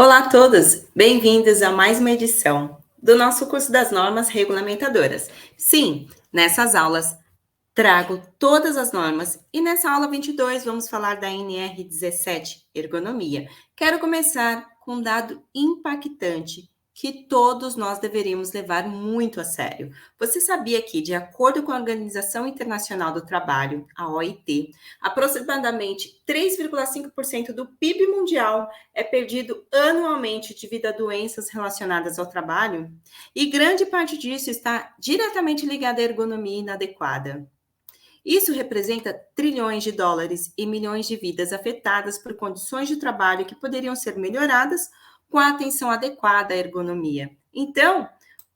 Olá a todos, bem-vindos a mais uma edição do nosso curso das normas regulamentadoras. Sim, nessas aulas trago todas as normas e nessa aula 22 vamos falar da NR 17, ergonomia. Quero começar com um dado impactante que todos nós deveríamos levar muito a sério. Você sabia que, de acordo com a Organização Internacional do Trabalho, a OIT, aproximadamente 3,5% do PIB mundial é perdido anualmente devido a doenças relacionadas ao trabalho? E grande parte disso está diretamente ligada à ergonomia inadequada. Isso representa trilhões de dólares e milhões de vidas afetadas por condições de trabalho que poderiam ser melhoradas com a atenção adequada à ergonomia. Então,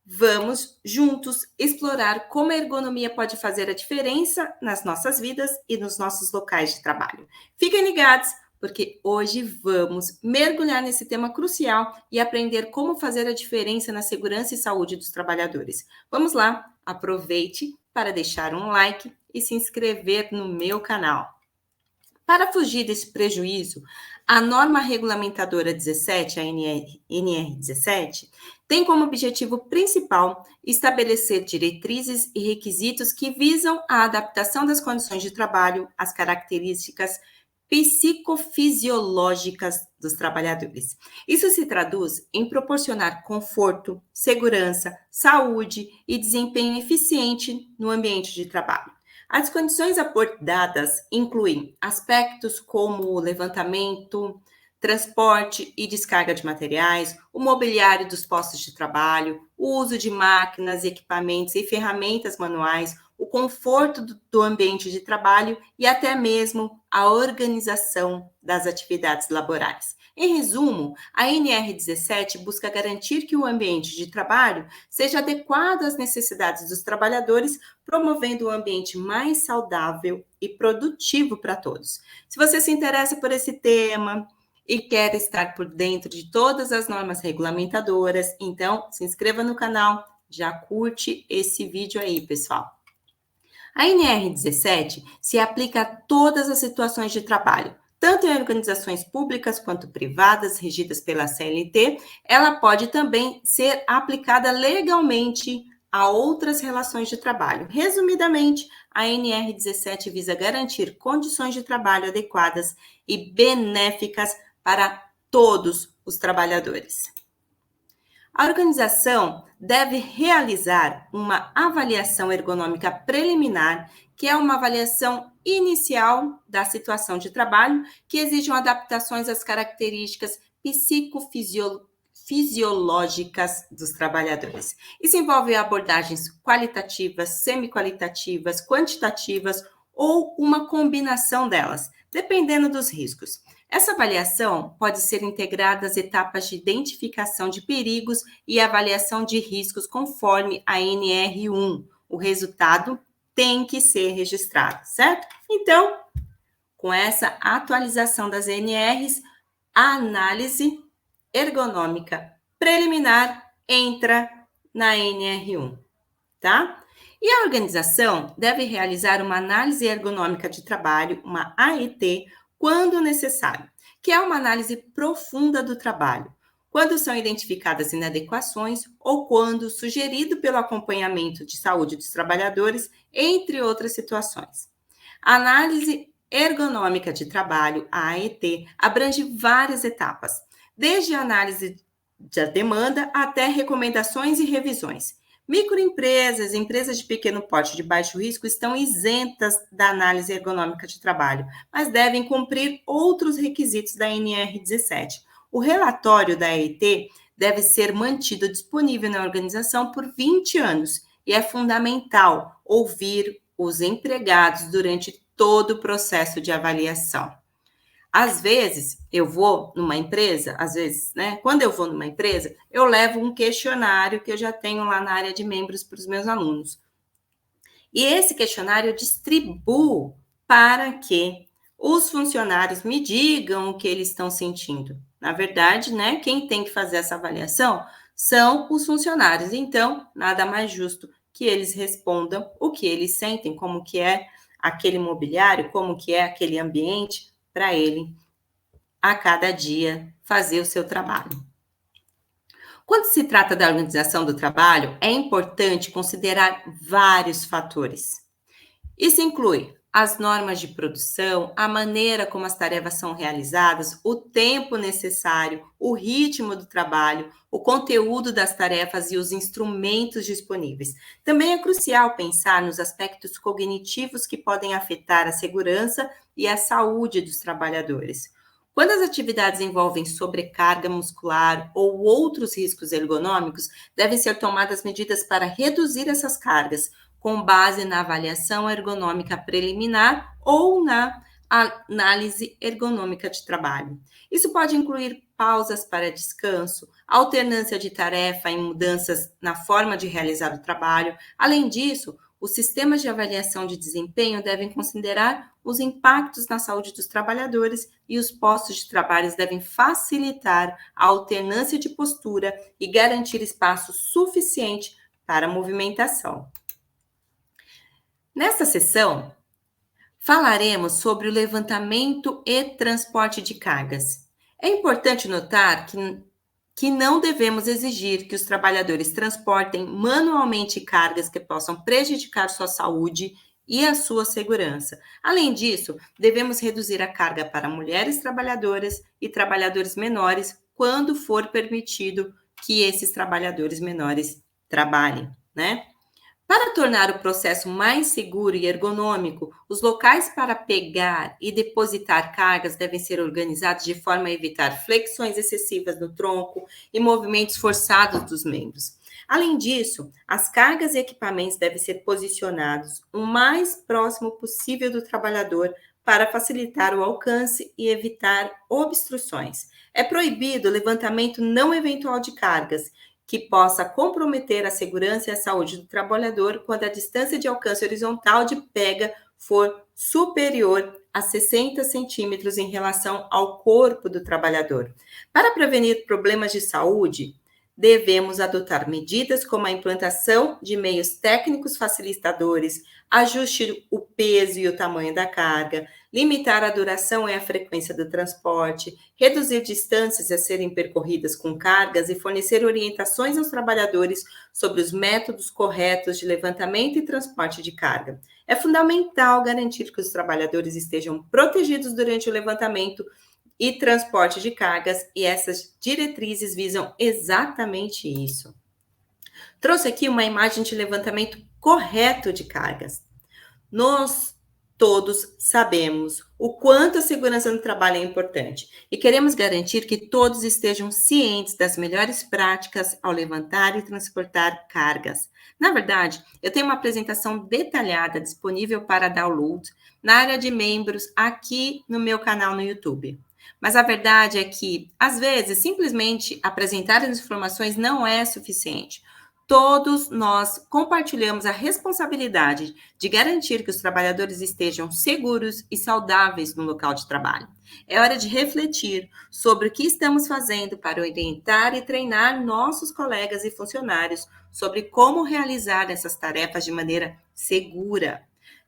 vamos juntos explorar como a ergonomia pode fazer a diferença nas nossas vidas e nos nossos locais de trabalho. Fiquem ligados, porque hoje vamos mergulhar nesse tema crucial e aprender como fazer a diferença na segurança e saúde dos trabalhadores. Vamos lá, aproveite para deixar um like e se inscrever no meu canal. Para fugir desse prejuízo, a norma regulamentadora 17, a NR 17, tem como objetivo principal estabelecer diretrizes e requisitos que visam a adaptação das condições de trabalho às características psicofisiológicas dos trabalhadores. Isso se traduz em proporcionar conforto, segurança, saúde e desempenho eficiente no ambiente de trabalho. As condições abordadas incluem aspectos como o levantamento, transporte e descarga de materiais, o mobiliário dos postos de trabalho, o uso de máquinas, equipamentos e ferramentas manuais, o conforto do ambiente de trabalho e até mesmo a organização das atividades laborais. Em resumo, a NR17 busca garantir que o ambiente de trabalho seja adequado às necessidades dos trabalhadores, promovendo um ambiente mais saudável e produtivo para todos. Se você se interessa por esse tema e quer estar por dentro de todas as normas regulamentadoras, então se inscreva no canal, já curte esse vídeo aí, pessoal. A NR17 se aplica a todas as situações de trabalho, tanto em organizações públicas quanto privadas regidas pela CLT. Ela pode também ser aplicada legalmente a outras relações de trabalho. Resumidamente, a NR17 visa garantir condições de trabalho adequadas e benéficas para todos os trabalhadores. A organização deve realizar uma avaliação ergonômica preliminar, que é uma avaliação inicial da situação de trabalho, que exige adaptações às características psicofisiológicas dos trabalhadores. Isso envolve abordagens qualitativas, semi-qualitativas, quantitativas ou uma combinação delas, dependendo dos riscos. Essa avaliação pode ser integrada às etapas de identificação de perigos e avaliação de riscos conforme a NR1. O resultado tem que ser registrado, certo? Então, com essa atualização das NRs, a análise ergonômica preliminar entra na NR1, tá? E a organização deve realizar uma análise ergonômica de trabalho, uma AET, quando necessário, que é uma análise profunda do trabalho, quando são identificadas inadequações ou quando sugerido pelo acompanhamento de saúde dos trabalhadores, entre outras situações. A análise ergonômica de trabalho, a AET, abrange várias etapas, desde a análise da demanda até recomendações e revisões. Microempresas, empresas de pequeno porte de baixo risco estão isentas da análise ergonômica de trabalho, mas devem cumprir outros requisitos da NR17. O relatório da EIT deve ser mantido disponível na organização por 20 anos e é fundamental ouvir os empregados durante todo o processo de avaliação. Às vezes, eu vou numa empresa, quando eu vou numa empresa, eu levo um questionário que eu já tenho lá na área de membros para os meus alunos. E esse questionário eu distribuo para que os funcionários me digam o que eles estão sentindo. Na verdade, quem tem que fazer essa avaliação são os funcionários. Então, nada mais justo que eles respondam o que eles sentem, como que é aquele mobiliário, como que é aquele ambiente, para ele a cada dia fazer o seu trabalho. Quando se trata da organização do trabalho, é importante considerar vários fatores. Isso inclui as normas de produção, a maneira como as tarefas são realizadas, o tempo necessário, o ritmo do trabalho, o conteúdo das tarefas e os instrumentos disponíveis. Também é crucial pensar nos aspectos cognitivos que podem afetar a segurança e a saúde dos trabalhadores. Quando as atividades envolvem sobrecarga muscular ou outros riscos ergonômicos, devem ser tomadas medidas para reduzir essas cargas, com base na avaliação ergonômica preliminar ou na análise ergonômica de trabalho. Isso pode incluir pausas para descanso, alternância de tarefa e mudanças na forma de realizar o trabalho. Além disso, os sistemas de avaliação de desempenho devem considerar os impactos na saúde dos trabalhadores e os postos de trabalho devem facilitar a alternância de postura e garantir espaço suficiente para a movimentação. Nesta sessão, falaremos sobre o levantamento e transporte de cargas. É importante notar que não devemos exigir que os trabalhadores transportem manualmente cargas que possam prejudicar sua saúde e a sua segurança. Além disso, devemos reduzir a carga para mulheres trabalhadoras e trabalhadores menores quando for permitido que esses trabalhadores menores trabalhem, né? Para tornar o processo mais seguro e ergonômico, os locais para pegar e depositar cargas devem ser organizados de forma a evitar flexões excessivas no tronco e movimentos forçados dos membros. Além disso, as cargas e equipamentos devem ser posicionados o mais próximo possível do trabalhador para facilitar o alcance e evitar obstruções. É proibido o levantamento não eventual de cargas, que possa comprometer a segurança e a saúde do trabalhador quando a distância de alcance horizontal de pega for superior a 60 centímetros em relação ao corpo do trabalhador. Para prevenir problemas de saúde, devemos adotar medidas como a implantação de meios técnicos facilitadores, ajuste o peso e o tamanho da carga, limitar a duração e a frequência do transporte, reduzir distâncias a serem percorridas com cargas e fornecer orientações aos trabalhadores sobre os métodos corretos de levantamento e transporte de carga. É fundamental garantir que os trabalhadores estejam protegidos durante o levantamento e transporte de cargas, e essas diretrizes visam exatamente isso. Trouxe aqui uma imagem de levantamento correto de cargas. Nós todos sabemos o quanto a segurança no trabalho é importante e queremos garantir que todos estejam cientes das melhores práticas ao levantar e transportar cargas. Na verdade, eu tenho uma apresentação detalhada disponível para download na área de membros aqui no meu canal no YouTube. Mas a verdade é que, às vezes, simplesmente apresentar as informações não é suficiente. Todos nós compartilhamos a responsabilidade de garantir que os trabalhadores estejam seguros e saudáveis no local de trabalho. É hora de refletir sobre o que estamos fazendo para orientar e treinar nossos colegas e funcionários sobre como realizar essas tarefas de maneira segura.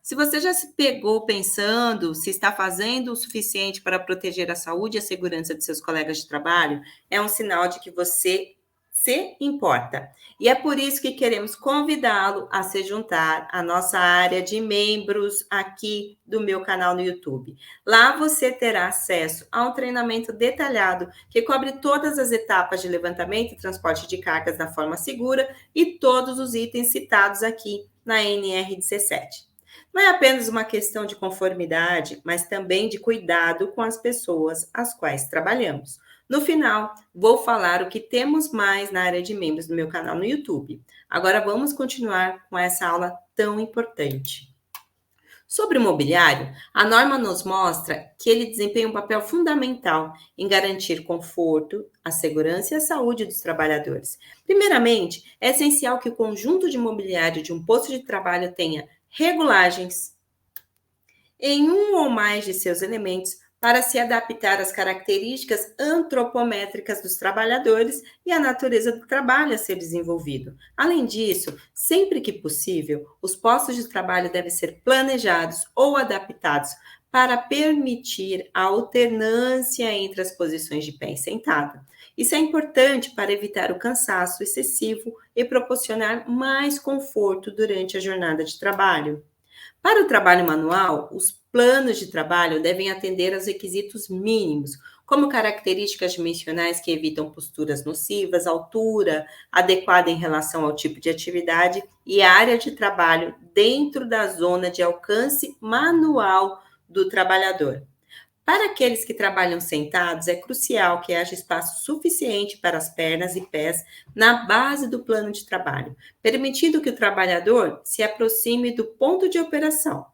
Se você já se pegou pensando se está fazendo o suficiente para proteger a saúde e a segurança de seus colegas de trabalho, é um sinal de que você se importa. E é por isso que queremos convidá-lo a se juntar à nossa área de membros aqui do meu canal no YouTube. Lá você terá acesso a um treinamento detalhado que cobre todas as etapas de levantamento e transporte de cargas da forma segura e todos os itens citados aqui na NR17. Não é apenas uma questão de conformidade, mas também de cuidado com as pessoas às quais trabalhamos. No final, vou falar o que temos mais na área de membros do meu canal no YouTube. Agora vamos continuar com essa aula tão importante. Sobre o mobiliário, a norma nos mostra que ele desempenha um papel fundamental em garantir conforto, a segurança e a saúde dos trabalhadores. Primeiramente, é essencial que o conjunto de mobiliário de um posto de trabalho tenha regulagens em um ou mais de seus elementos para se adaptar às características antropométricas dos trabalhadores e à natureza do trabalho a ser desenvolvido. Além disso, sempre que possível, os postos de trabalho devem ser planejados ou adaptados para permitir a alternância entre as posições de pé e sentado. Isso é importante para evitar o cansaço excessivo e proporcionar mais conforto durante a jornada de trabalho. Para o trabalho manual, os planos de trabalho devem atender aos requisitos mínimos, como características dimensionais que evitam posturas nocivas, altura adequada em relação ao tipo de atividade e área de trabalho dentro da zona de alcance manual do trabalhador. Para aqueles que trabalham sentados, é crucial que haja espaço suficiente para as pernas e pés na base do plano de trabalho, permitindo que o trabalhador se aproxime do ponto de operação.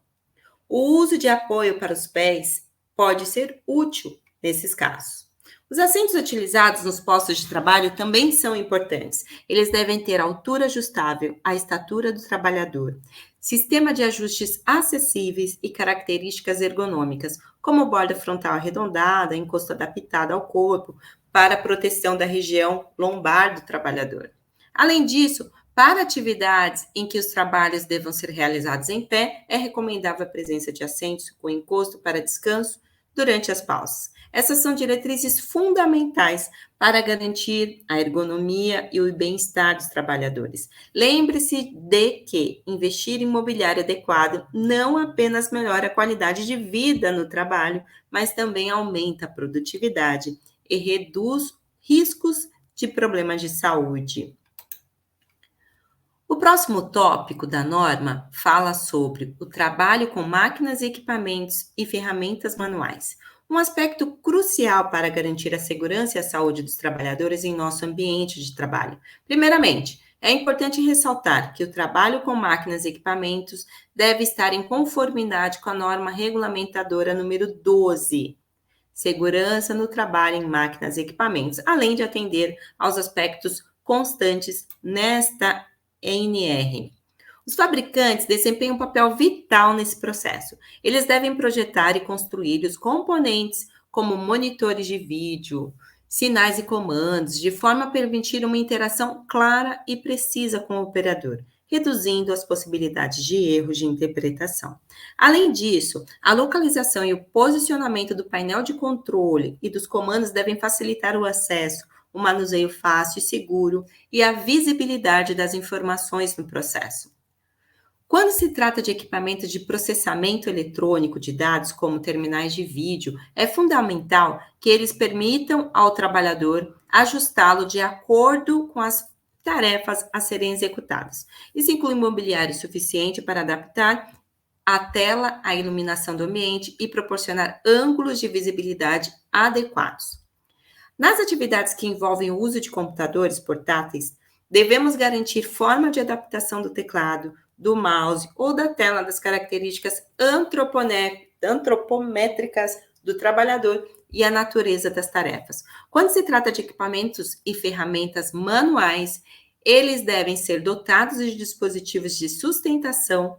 O uso de apoio para os pés pode ser útil nesses casos. Os assentos utilizados nos postos de trabalho também são importantes. Eles devem ter altura ajustável à estatura do trabalhador, sistema de ajustes acessíveis e características ergonômicas, como borda frontal arredondada, encosto adaptado ao corpo, para proteção da região lombar do trabalhador. Além disso, para atividades em que os trabalhos devam ser realizados em pé, é recomendável a presença de assentos com encosto para descanso durante as pausas. Essas são diretrizes fundamentais para garantir a ergonomia e o bem-estar dos trabalhadores. Lembre-se de que investir em mobiliário adequado não apenas melhora a qualidade de vida no trabalho, mas também aumenta a produtividade e reduz riscos de problemas de saúde. O próximo tópico da norma fala sobre o trabalho com máquinas, equipamentos e ferramentas manuais, um aspecto crucial para garantir a segurança e a saúde dos trabalhadores em nosso ambiente de trabalho. Primeiramente, é importante ressaltar que o trabalho com máquinas e equipamentos deve estar em conformidade com a norma regulamentadora número 12, Segurança no trabalho em máquinas e equipamentos, além de atender aos aspectos constantes nesta NR. Os fabricantes desempenham um papel vital nesse processo. Eles devem projetar e construir os componentes, como monitores de vídeo, sinais e comandos, de forma a permitir uma interação clara e precisa com o operador, reduzindo as possibilidades de erros de interpretação. Além disso, a localização e o posicionamento do painel de controle e dos comandos devem facilitar o acesso, o manuseio fácil e seguro e a visibilidade das informações no processo. Quando se trata de equipamentos de processamento eletrônico de dados, como terminais de vídeo, é fundamental que eles permitam ao trabalhador ajustá-lo de acordo com as tarefas a serem executadas. Isso inclui mobiliário suficiente para adaptar a tela à iluminação do ambiente e proporcionar ângulos de visibilidade adequados. Nas atividades que envolvem o uso de computadores portáteis, devemos garantir forma de adaptação do teclado, do mouse ou da tela das características antropométricas do trabalhador e a natureza das tarefas. Quando se trata de equipamentos e ferramentas manuais, eles devem ser dotados de dispositivos de sustentação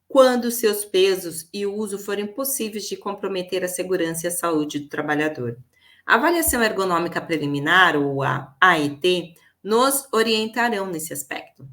quando seus pesos e o uso forem possíveis de comprometer a segurança e a saúde do trabalhador. A avaliação ergonômica preliminar, ou a AET, nos orientarão nesse aspecto.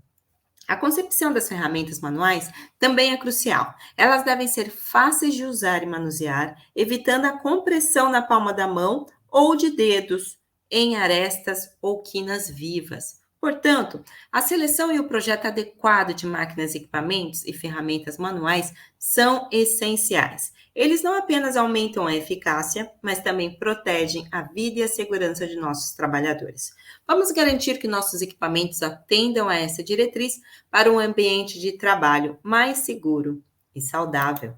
A concepção das ferramentas manuais também é crucial. Elas devem ser fáceis de usar e manusear, evitando a compressão na palma da mão ou de dedos em arestas ou quinas vivas. Portanto, a seleção e o projeto adequado de máquinas, equipamentos e ferramentas manuais são essenciais. Eles não apenas aumentam a eficácia, mas também protegem a vida e a segurança de nossos trabalhadores. Vamos garantir que nossos equipamentos atendam a essa diretriz para um ambiente de trabalho mais seguro e saudável.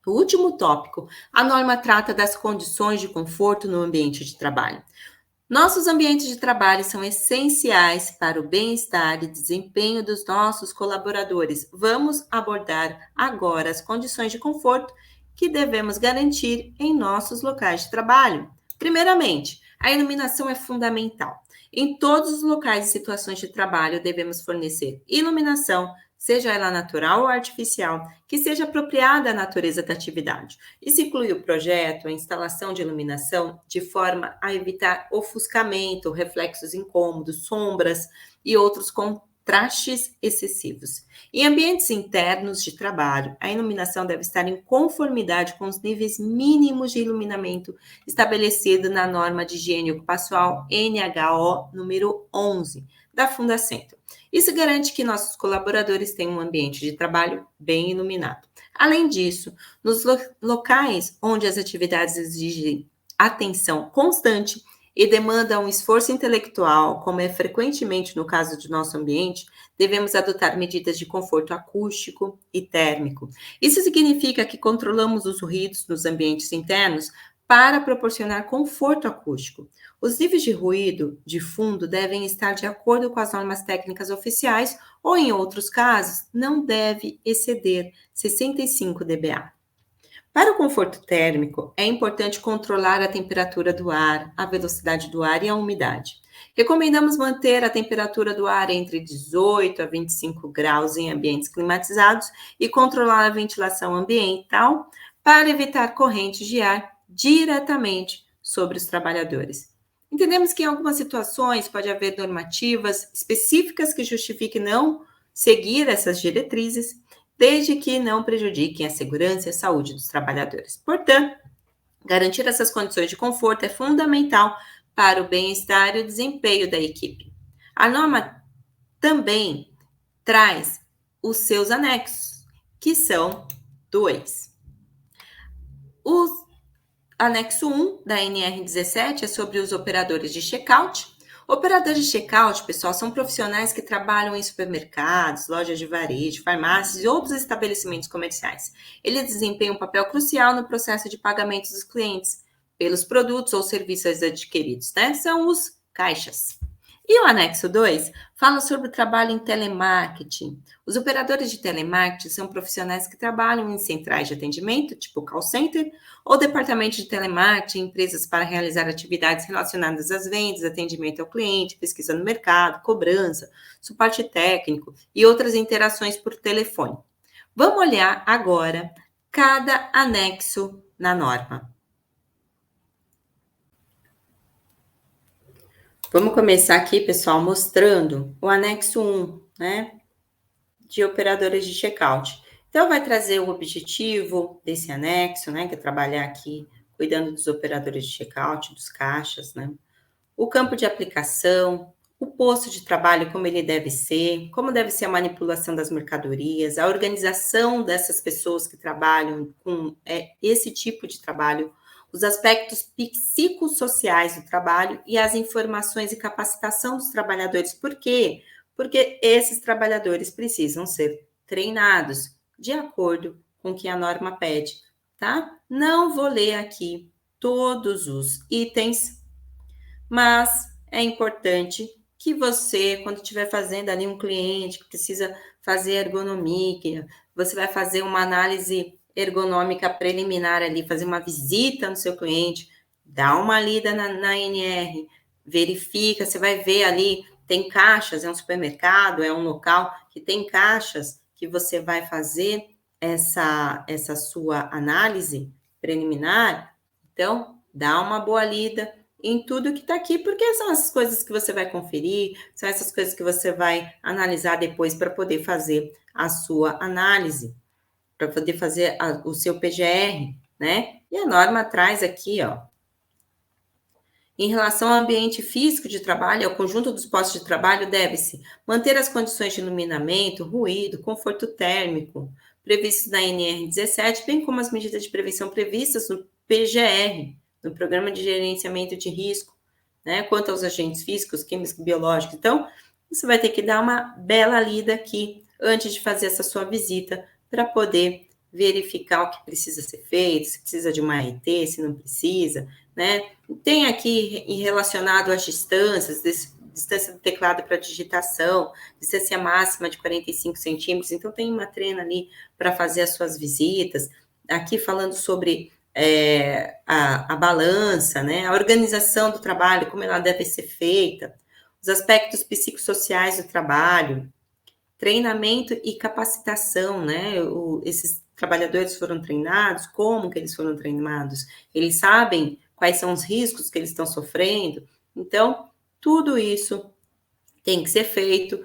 O último tópico, a norma trata das condições de conforto no ambiente de trabalho. Nossos ambientes de trabalho são essenciais para o bem-estar e desempenho dos nossos colaboradores. Vamos abordar agora as condições de conforto que devemos garantir em nossos locais de trabalho. Primeiramente, a iluminação é fundamental. Em todos os locais e situações de trabalho, devemos fornecer iluminação, seja ela natural ou artificial, que seja apropriada à natureza da atividade. Isso inclui o projeto, a instalação de iluminação, de forma a evitar ofuscamento, reflexos incômodos, sombras e outros contrastes excessivos. Em ambientes internos de trabalho, a iluminação deve estar em conformidade com os níveis mínimos de iluminamento estabelecido na norma de higiene ocupacional NHO número 11 da Fundacentro. Isso garante que nossos colaboradores tenham um ambiente de trabalho bem iluminado. Além disso, nos locais onde as atividades exigem atenção constante e demandam um esforço intelectual, como é frequentemente no caso do nosso ambiente, devemos adotar medidas de conforto acústico e térmico. Isso significa que controlamos os ruídos nos ambientes internos para proporcionar conforto acústico. Os níveis de ruído de fundo devem estar de acordo com as normas técnicas oficiais ou, em outros casos, não deve exceder 65 dBA. Para o conforto térmico, é importante controlar a temperatura do ar, a velocidade do ar e a umidade. Recomendamos manter a temperatura do ar entre 18 a 25 graus em ambientes climatizados e controlar a ventilação ambiental para evitar correntes de ar diretamente sobre os trabalhadores. Entendemos que em algumas situações pode haver normativas específicas que justifiquem não seguir essas diretrizes, desde que não prejudiquem a segurança e a saúde dos trabalhadores. Portanto, garantir essas condições de conforto é fundamental para o bem-estar e o desempenho da equipe. A norma também traz os seus anexos, que são 2. O anexo 1 da NR17 é sobre os operadores de check-out. Operadores de check-out, pessoal, são profissionais que trabalham em supermercados, lojas de varejo, farmácias e outros estabelecimentos comerciais. Eles desempenham um papel crucial no processo de pagamento dos clientes pelos produtos ou serviços adquiridos, né? São os caixas. E o anexo 2 fala sobre o trabalho em telemarketing. Os operadores de telemarketing são profissionais que trabalham em centrais de atendimento, tipo call center, ou departamento de telemarketing, empresas para realizar atividades relacionadas às vendas, atendimento ao cliente, pesquisa no mercado, cobrança, suporte técnico e outras interações por telefone. Vamos olhar agora cada anexo na norma. Vamos começar aqui, pessoal, mostrando o anexo 1, né, de operadores de checkout. Então, vai trazer o objetivo desse anexo, né, que é trabalhar aqui cuidando dos operadores de checkout, dos caixas, né, o campo de aplicação, o posto de trabalho, como ele deve ser, como deve ser a manipulação das mercadorias, a organização dessas pessoas que trabalham com esse tipo de trabalho, os aspectos psicossociais do trabalho e as informações e capacitação dos trabalhadores. Por quê? Porque esses trabalhadores precisam ser treinados de acordo com o que a norma pede, tá? Não vou ler aqui todos os itens, mas é importante que você, quando estiver fazendo ali um cliente que precisa fazer ergonomia, você vai fazer uma análise ergonômica preliminar ali, fazer uma visita no seu cliente, dá uma lida na NR, verifica, você vai ver ali, tem caixas, é um supermercado, é um local que tem caixas que você vai fazer essa sua análise preliminar, então dá uma boa lida em tudo que está aqui, porque são essas coisas que você vai conferir, são essas coisas que você vai analisar depois para poder fazer a sua análise, para poder fazer o seu PGR, né? E a norma traz aqui, ó, em relação ao ambiente físico de trabalho, ao conjunto dos postos de trabalho, deve-se manter as condições de iluminamento, ruído, conforto térmico previstos na NR17, bem como as medidas de prevenção previstas no PGR, no Programa de Gerenciamento de Risco, né? Quanto aos agentes físicos, químicos e biológicos. Então, você vai ter que dar uma bela lida aqui antes de fazer essa sua visita para poder verificar o que precisa ser feito, se precisa de uma RT, se não precisa, né? Tem aqui relacionado às distâncias, distância do teclado para digitação, distância máxima de 45 centímetros, então tem uma trena ali para fazer as suas visitas. Aqui falando sobre a balança, né? A organização do trabalho, como ela deve ser feita, os aspectos psicossociais do trabalho, treinamento e capacitação, né? Esses trabalhadores foram treinados, como que eles foram treinados? Eles sabem quais são os riscos que eles estão sofrendo? Então, tudo isso tem que ser feito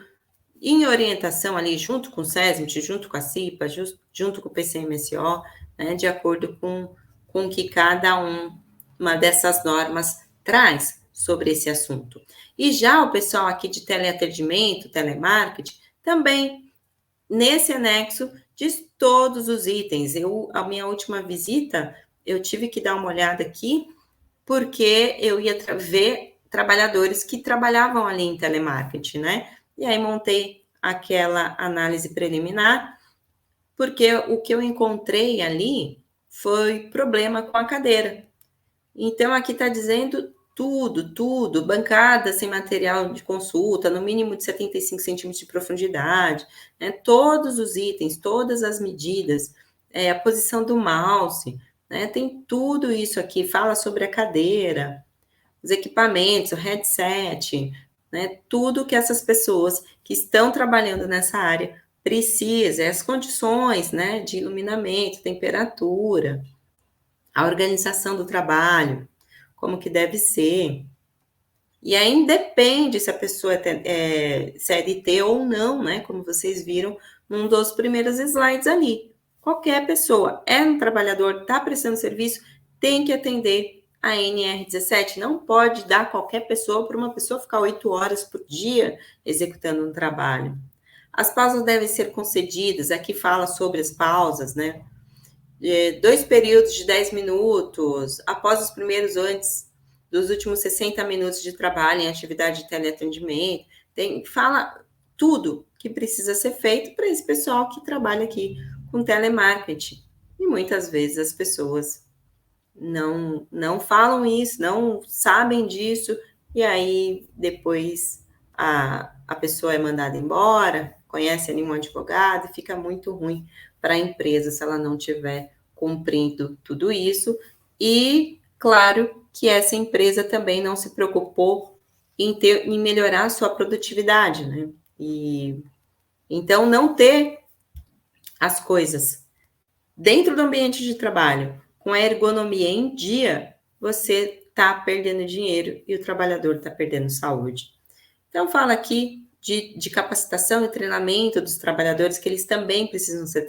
em orientação ali junto com o SESMIT, junto com a CIPA, junto com o PCMSO, né, de acordo com o que cada uma dessas normas traz sobre esse assunto. E já o pessoal aqui de teleatendimento, telemarketing, também nesse anexo diz todos os itens. A minha última visita, eu tive que dar uma olhada aqui, porque eu ia ver trabalhadores que trabalhavam ali em telemarketing, né? E aí montei aquela análise preliminar, porque o que eu encontrei ali foi problema com a cadeira. Então, aqui está dizendo tudo, bancada sem material de consulta, no mínimo de 75 centímetros de profundidade, né? Todos os itens, todas as medidas, a posição do mouse, né? Tem tudo isso aqui, fala sobre a cadeira, os equipamentos, o headset, né? Tudo que essas pessoas que estão trabalhando nessa área precisam, as condições, né? De iluminamento, temperatura, a organização do trabalho, como que deve ser. E aí independe se a pessoa é CLT ou não, né? Como vocês viram num dos primeiros slides ali. Qualquer pessoa é um trabalhador, está prestando serviço, tem que atender a NR17. Não pode dar qualquer pessoa para uma pessoa ficar 8 horas por dia executando um trabalho. As pausas devem ser concedidas. Aqui fala sobre as pausas, né? 2 períodos de 10 minutos, após os primeiros, antes dos últimos 60 minutos de trabalho em atividade de teleatendimento. Fala tudo que precisa ser feito para esse pessoal que trabalha aqui com telemarketing. E muitas vezes as pessoas não falam isso, não sabem disso, e aí depois a pessoa é mandada embora, conhece ali um advogado, e fica muito ruim para a empresa se ela não tiver cumprindo tudo isso. E, claro, que essa empresa também não se preocupou em melhorar a sua produtividade, né? E então, não ter as coisas dentro do ambiente de trabalho, com a ergonomia em dia, você está perdendo dinheiro e o trabalhador está perdendo saúde. Então, fala aqui de capacitação e treinamento dos trabalhadores, que eles também precisam ser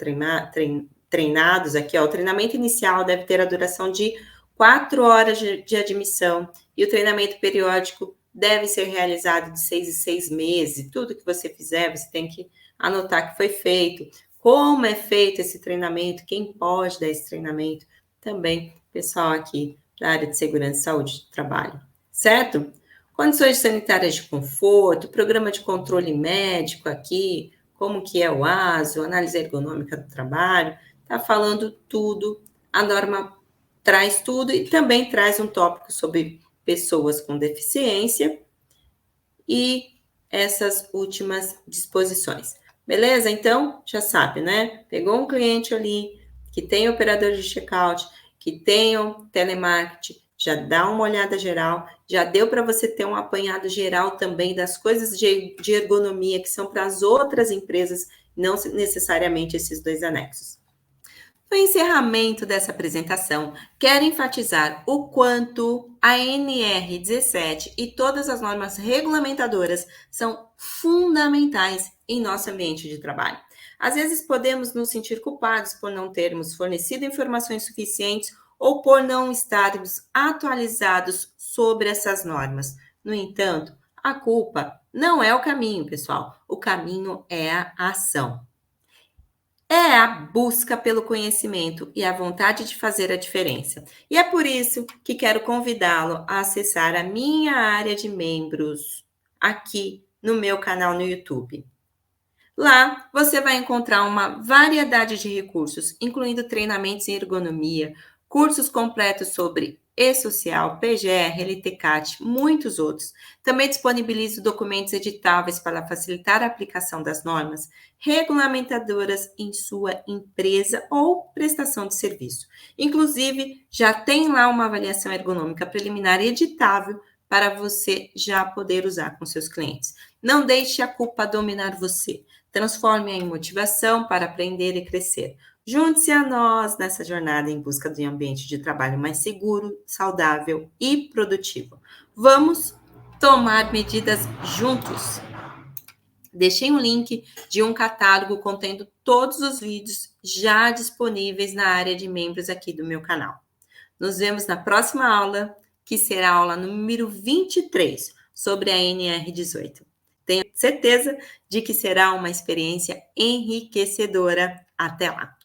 treinados. Aqui, ó, o treinamento inicial deve ter a duração de 4 horas de admissão e o treinamento periódico deve ser realizado de 6 em 6 meses. Tudo que você fizer, você tem que anotar que foi feito. Como é feito esse treinamento, quem pode dar esse treinamento, também pessoal aqui da área de segurança e saúde do trabalho, certo? Condições sanitárias de conforto, programa de controle médico aqui, como que é o ASO, análise ergonômica do trabalho, tá falando tudo, a norma traz tudo e também traz um tópico sobre pessoas com deficiência e essas últimas disposições. Beleza? Então, já sabe, né? Pegou um cliente ali que tem operador de checkout, que tem o telemarketing, já dá uma olhada geral, já deu para você ter um apanhado geral também das coisas de ergonomia que são para as outras empresas, não necessariamente esses 2 anexos. No encerramento dessa apresentação, quero enfatizar o quanto a NR17 e todas as normas regulamentadoras são fundamentais em nosso ambiente de trabalho. Às vezes podemos nos sentir culpados por não termos fornecido informações suficientes ou por não estarmos atualizados sobre essas normas. No entanto, a culpa não é o caminho, pessoal. O caminho é a ação. É a busca pelo conhecimento e a vontade de fazer a diferença. E é por isso que quero convidá-lo a acessar a minha área de membros aqui no meu canal no YouTube. Lá você vai encontrar uma variedade de recursos, incluindo treinamentos em ergonomia, cursos completos sobre E-Social, PGR, LTCAT, muitos outros. Também disponibilizo documentos editáveis para facilitar a aplicação das normas regulamentadoras em sua empresa ou prestação de serviço. Inclusive, já tem lá uma avaliação ergonômica preliminar editável para você já poder usar com seus clientes. Não deixe a culpa dominar você. Transforme-a em motivação para aprender e crescer. Junte-se a nós nessa jornada em busca de um ambiente de trabalho mais seguro, saudável e produtivo. Vamos tomar medidas juntos. Deixei um link de um catálogo contendo todos os vídeos já disponíveis na área de membros aqui do meu canal. Nos vemos na próxima aula, que será a aula número 23, sobre a NR18. Tenho certeza de que será uma experiência enriquecedora. Até lá!